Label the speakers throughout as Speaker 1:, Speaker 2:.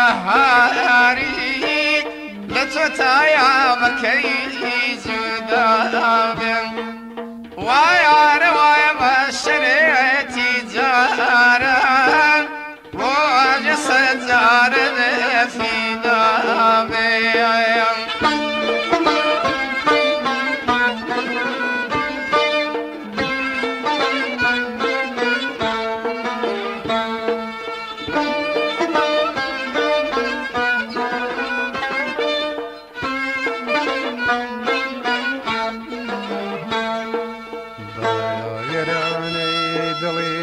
Speaker 1: بهاری لتوتايا بكي جدابم ويا رواية بشريتي جارا وجسد جار في دابي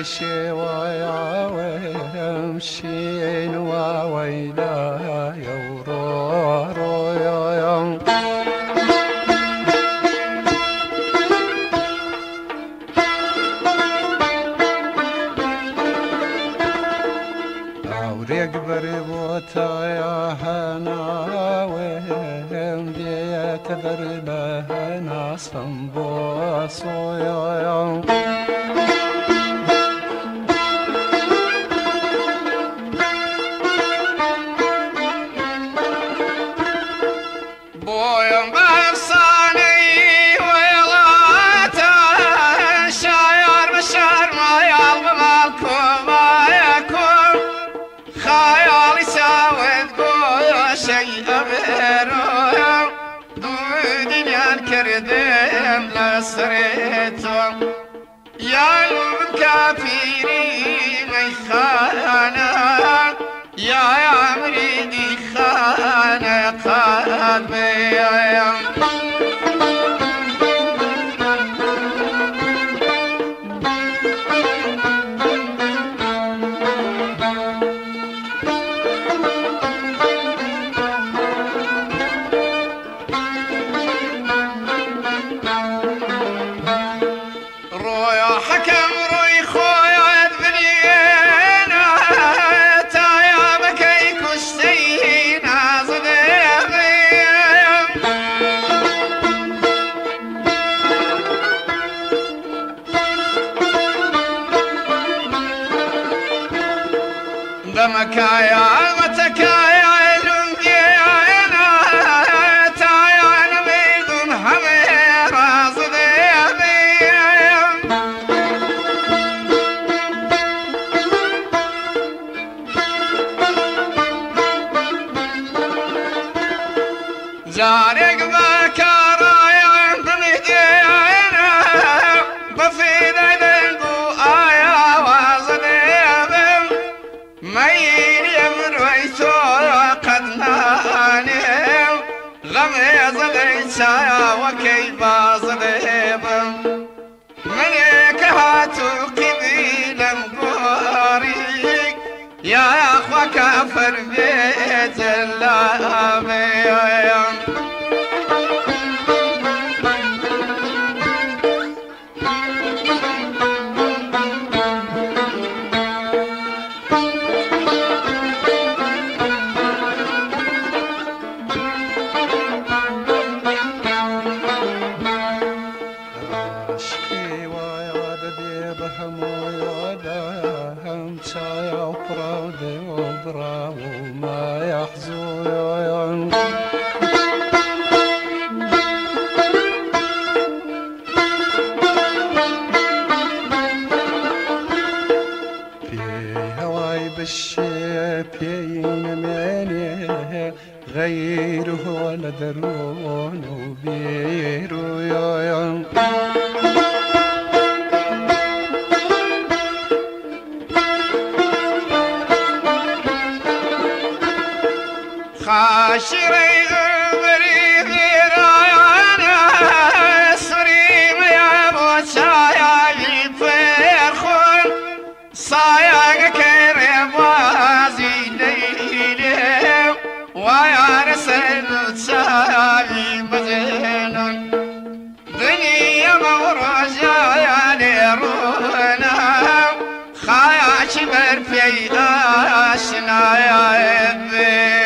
Speaker 2: شوايا وامشين وويلا يورو يا أوريك بربوتا يا هنا وهم ديت بربهنا صنبوسو يا
Speaker 1: بويم بفصاني ويلاتا شاير بشار ما يالب مالكم ما يكون خيالي ساود قوي شيء أبيرو دو دنيا كردم لسريتو يا الكافري ميخانا يا عمري دي خانة قلبي رويا حكم روي خويا دبنينا تايا بكي كشتينا صديقي دمكايا متكايا لنجينا تايا نبيدون حميرا صديقي جارك بكرايا بمدينا بفيد دنقو آيا وصديبم مين يمرويتو قد نانيم غميز غيشايا وكيف صديبم منك هاتو قبيلا مقوريك يا أخوة كافر بيت الله
Speaker 2: عشقي ويا بهم ويا هم شايا وبرودي وبراو ما يحزون في هواي بالشيبين مني غيره ولا درون وبيرو يا
Speaker 1: خاشري غبري غيرانا سريم يا بوشايا يفرخون صايا كريم وازي ليلي ويا رسل تشاي مزينون دنيا مورجا يا ليرونا خايا شبر في آشنا يا ابي